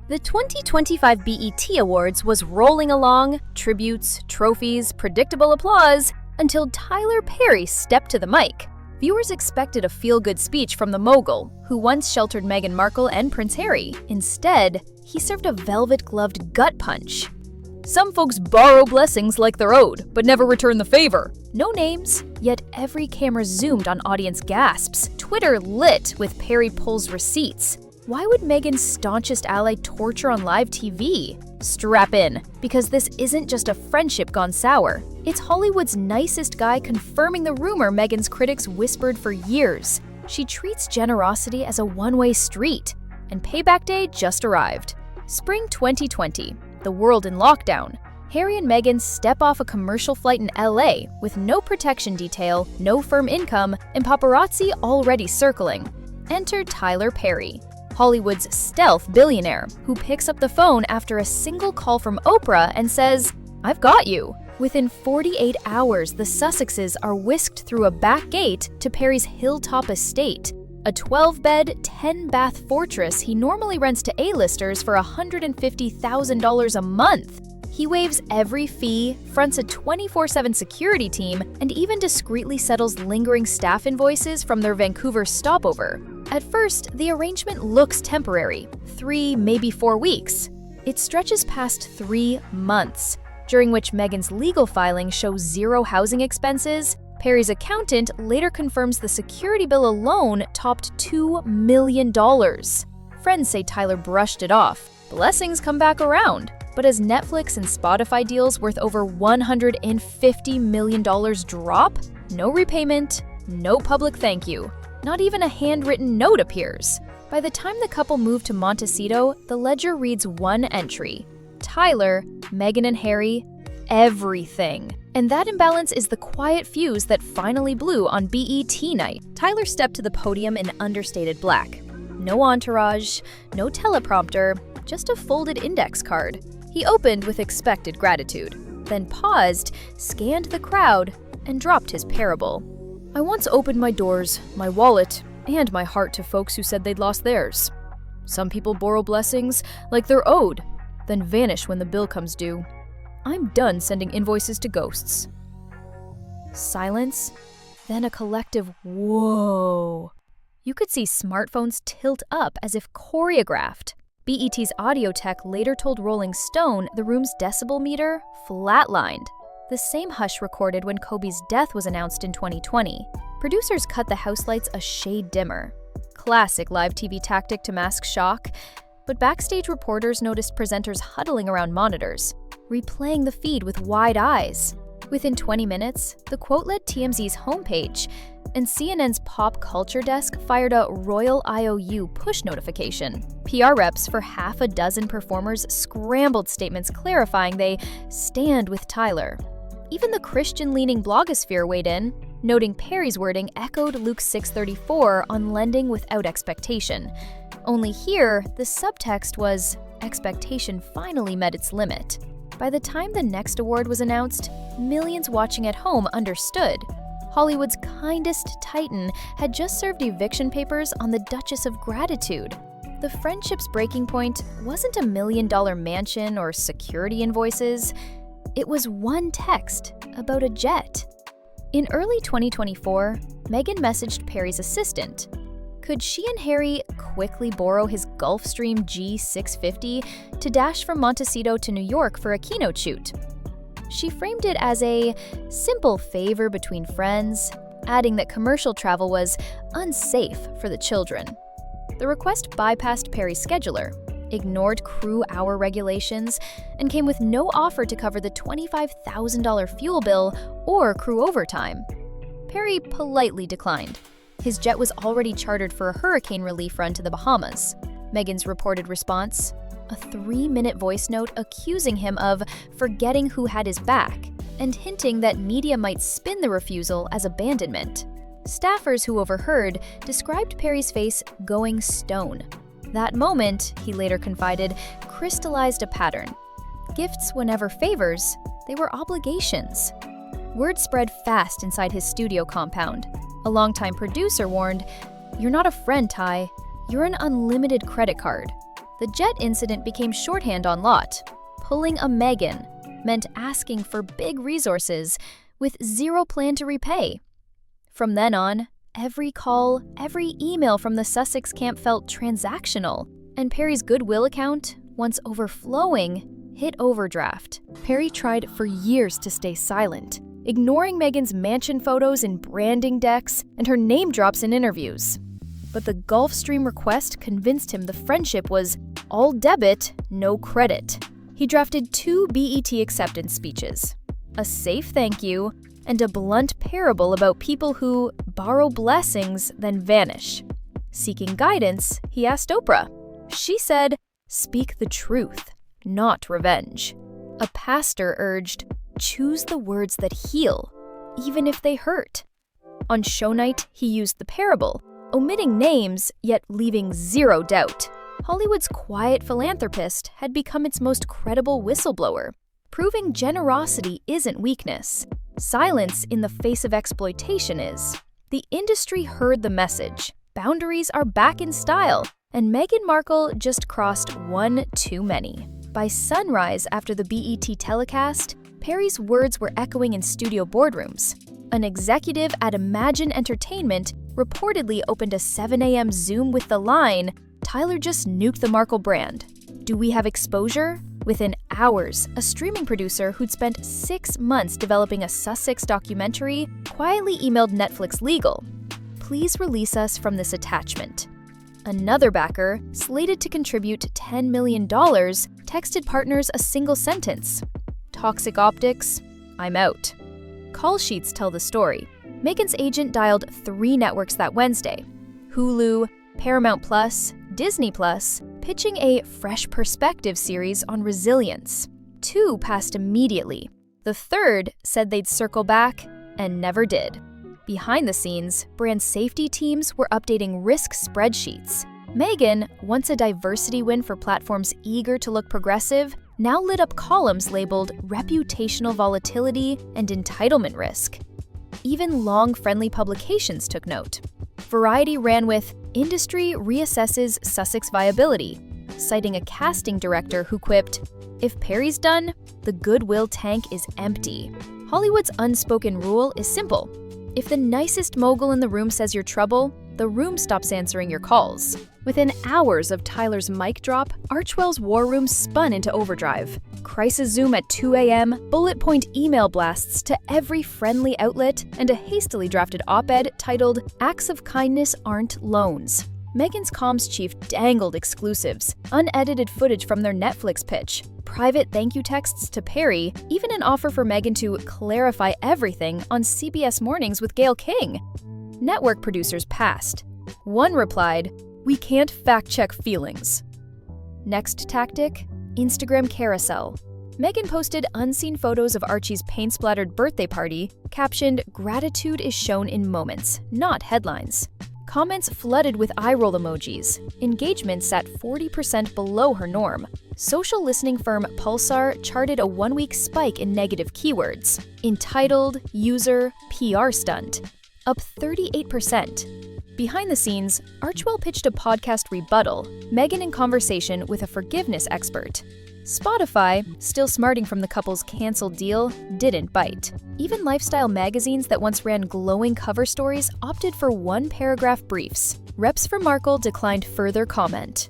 The 2025 BET Awards was rolling along, tributes, trophies, predictable applause, until Tyler Perry stepped to the mic. Viewers expected a feel-good speech from the mogul, who once sheltered Meghan Markle and Prince Harry. Instead, he served a velvet-gloved gut punch. Some folks borrow blessings like they're owed, but never return the favor. No names, yet every camera zoomed on audience gasps. Twitter lit with Perry pulls receipts. Why would Meghan's staunchest ally torture on live TV? Strap in, because this isn't just a friendship gone sour. It's Hollywood's nicest guy confirming the rumor Meghan's critics whispered for years. She treats generosity as a one-way street, and payback day just arrived. Spring 2020, the world in lockdown. Harry and Meghan step off a commercial flight in LA with no protection detail, no firm income, and paparazzi already circling. Enter Tyler Perry, Hollywood's stealth billionaire, who picks up the phone after a single call from Oprah and says, "I've got you." Within 48 hours, the Sussexes are whisked through a back gate to Perry's hilltop estate, a 12-bed, 10-bath fortress he normally rents to A-listers for $150,000 a month. He waives every fee, fronts a 24/7 security team, and even discreetly settles lingering staff invoices from their Vancouver stopover. At first, the arrangement looks temporary, 3, maybe 4 weeks. It stretches past 3 months, during which Meghan's legal filings show zero housing expenses. Perry's accountant later confirms the security bill alone topped $2 million. Friends say Tyler brushed it off. Blessings come back around. But as Netflix and Spotify deals worth over $150 million drop, no repayment, no public thank you. Not even a handwritten note appears. By the time the couple moved to Montecito, the ledger reads one entry: Tyler, Meghan and Harry, everything. And that imbalance is the quiet fuse that finally blew on BET night. Tyler stepped to the podium in understated black. No entourage, no teleprompter, just a folded index card. He opened with expected gratitude, then paused, scanned the crowd, and dropped his parable. "I once opened my doors, my wallet, and my heart to folks who said they'd lost theirs. Some people borrow blessings like they're owed, then vanish when the bill comes due. I'm done sending invoices to ghosts." Silence, then a collective whoa. You could see smartphones tilt up as if choreographed. BET's audio tech later told Rolling Stone the room's decibel meter flatlined. The same hush recorded when Kobe's death was announced in 2020. Producers cut the house lights a shade dimmer. Classic live TV tactic to mask shock. But backstage reporters noticed presenters huddling around monitors, replaying the feed with wide eyes. Within 20 minutes, the quote led TMZ's homepage, and CNN's pop culture desk fired a Royal IOU push notification. PR reps for half a dozen performers scrambled statements clarifying they stand with Tyler. Even the Christian-leaning blogosphere weighed in, noting Perry's wording echoed Luke 6:34 on lending without expectation. Only here, the subtext was, expectation finally met its limit. By the time the next award was announced, millions watching at home understood. Hollywood's kindest titan had just served eviction papers on the Duchess of Gratitude. The friendship's breaking point wasn't $1 million mansion or security invoices. It was one text about a jet. In early 2024, Meghan messaged Perry's assistant. Could she and Harry quickly borrow his Gulfstream G650 to dash from Montecito to New York for a keynote shoot? She framed it as a simple favor between friends, adding that commercial travel was unsafe for the children. The request bypassed Perry's scheduler, ignored crew hour regulations, and came with no offer to cover the $25,000 fuel bill or crew overtime. Perry politely declined. His jet was already chartered for a hurricane relief run to the Bahamas. Meghan's reported response: a 3-minute voice note accusing him of forgetting who had his back, and hinting that media might spin the refusal as abandonment. Staffers who overheard described Perry's face going stone. That moment, he later confided, crystallized a pattern. Gifts were never favors, they were obligations. Word spread fast inside his studio compound. A longtime producer warned, "You're not a friend, Ty. You're an unlimited credit card." The jet incident became shorthand on lot. Pulling a Meghan meant asking for big resources with zero plan to repay. From then on, every call, every email from the Sussex camp felt transactional, and Perry's goodwill account, once overflowing, hit overdraft. Perry tried for years to stay silent, ignoring Meghan's mansion photos in branding decks and her name drops in interviews. But the Gulfstream request convinced him the friendship was all debit, no credit. He drafted 2 BET acceptance speeches, a safe thank you, and a blunt parable about people who borrow blessings then vanish. Seeking guidance, he asked Oprah. She said, "Speak the truth, not revenge." A pastor urged, "Choose the words that heal, even if they hurt." On show night, he used the parable, omitting names, yet leaving zero doubt. Hollywood's quiet philanthropist had become its most credible whistleblower, proving generosity isn't weakness. Silence in the face of exploitation is. The industry heard the message. Boundaries are back in style, and Meghan Markle just crossed one too many. By sunrise after the BET telecast, Perry's words were echoing in studio boardrooms. An executive at Imagine Entertainment reportedly opened a 7 a.m. Zoom with the line, "Tyler just nuked the Markle brand. Do we have exposure?" Within hours, a streaming producer who'd spent 6 months developing a Sussex documentary quietly emailed Netflix legal, "Please release us from this attachment." Another backer, slated to contribute $10 million, texted partners a single sentence, "Toxic optics, I'm out." Call sheets tell the story. Meghan's agent dialed 3 networks that Wednesday: Hulu, Paramount Plus, Disney Plus, pitching a Fresh Perspective series on resilience. 2 passed immediately. The third said they'd circle back and never did. Behind the scenes, brand safety teams were updating risk spreadsheets. Meghan, once a diversity win for platforms eager to look progressive, now lit up columns labeled reputational volatility and entitlement risk. Even long-friendly publications took note. Variety ran with "Industry reassesses Sussex viability," citing a casting director who quipped, "If Perry's done, the goodwill tank is empty." Hollywood's unspoken rule is simple. If the nicest mogul in the room says you're trouble, the room stops answering your calls. Within hours of Tyler's mic drop, Archwell's war room spun into overdrive. Crisis Zoom at 2 a.m., bullet point email blasts to every friendly outlet, and a hastily drafted op-ed titled "Acts of Kindness Aren't Loans." Meghan's comms chief dangled exclusives, unedited footage from their Netflix pitch, private thank you texts to Perry, even an offer for Meghan to clarify everything on CBS Mornings with Gayle King. Network producers passed. One replied, "We can't fact-check feelings." Next tactic, Instagram carousel. Meghan posted unseen photos of Archie's paint-splattered birthday party, captioned, "Gratitude is shown in moments, not headlines." Comments flooded with eye-roll emojis. Engagement sat 40% below her norm. Social listening firm Pulsar charted a 1-week spike in negative keywords. Entitled, user, PR stunt. Up 38%. Behind the scenes, Archwell pitched a podcast rebuttal, Meghan in conversation with a forgiveness expert. Spotify, still smarting from the couple's canceled deal, didn't bite. Even lifestyle magazines that once ran glowing cover stories opted for 1-paragraph briefs. Reps for Markle declined further comment.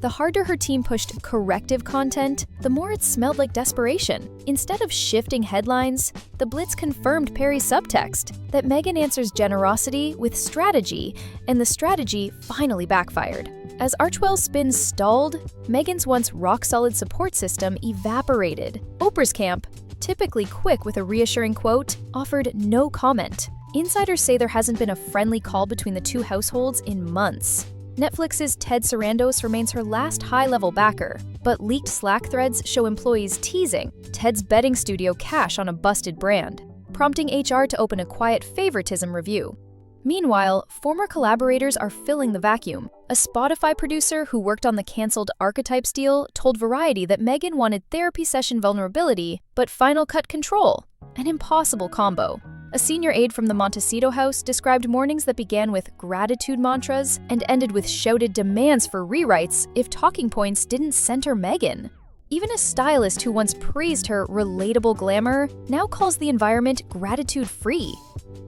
The harder her team pushed corrective content, the more it smelled like desperation. Instead of shifting headlines, the Blitz confirmed Perry's subtext, that Meghan answers generosity with strategy, and the strategy finally backfired. As Archwell's spin stalled, Meghan's once rock-solid support system evaporated. Oprah's camp, typically quick with a reassuring quote, offered no comment. Insiders say there hasn't been a friendly call between the two households in months. Netflix's Ted Sarandos remains her last high-level backer, but leaked Slack threads show employees teasing Ted's betting studio cash on a busted brand, prompting HR to open a quiet favoritism review. Meanwhile, former collaborators are filling the vacuum. A Spotify producer who worked on the canceled Archetypes deal told Variety that Meghan wanted therapy session vulnerability, but Final Cut control. An impossible combo. A senior aide from the Montecito house described mornings that began with gratitude mantras and ended with shouted demands for rewrites if talking points didn't center Meghan. Even a stylist who once praised her relatable glamour now calls the environment gratitude-free.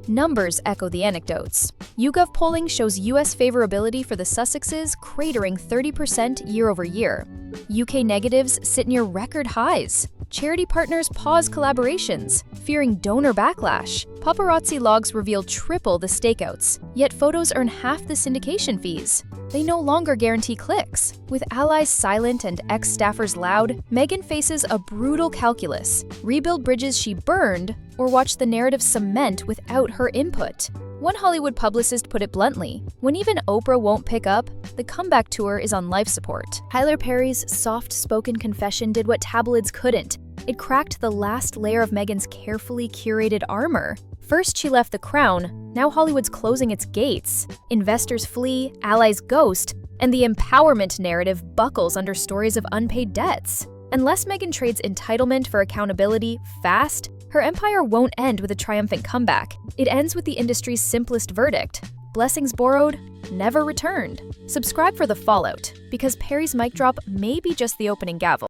Numbers echo the anecdotes. YouGov polling shows U.S. favorability for the Sussexes cratering 30% year-over-year. UK negatives sit near record highs. Charity partners pause collaborations, fearing donor backlash. Paparazzi logs reveal triple the stakeouts, yet photos earn half the syndication fees. They no longer guarantee clicks. With allies silent and ex-staffers loud, Meghan faces a brutal calculus: rebuild bridges she burned, or watch the narrative cement without her input. One Hollywood publicist put it bluntly: when even Oprah won't pick up, the comeback tour is on life support. Tyler Perry's soft-spoken confession did what tabloids couldn't. It cracked the last layer of Meghan's carefully curated armor. First she left the crown, now Hollywood's closing its gates. Investors flee, allies ghost, and the empowerment narrative buckles under stories of unpaid debts. Unless Meghan trades entitlement for accountability fast, her empire won't end with a triumphant comeback. It ends with the industry's simplest verdict: blessings borrowed, never returned. Subscribe for the fallout, because Perry's mic drop may be just the opening gavel.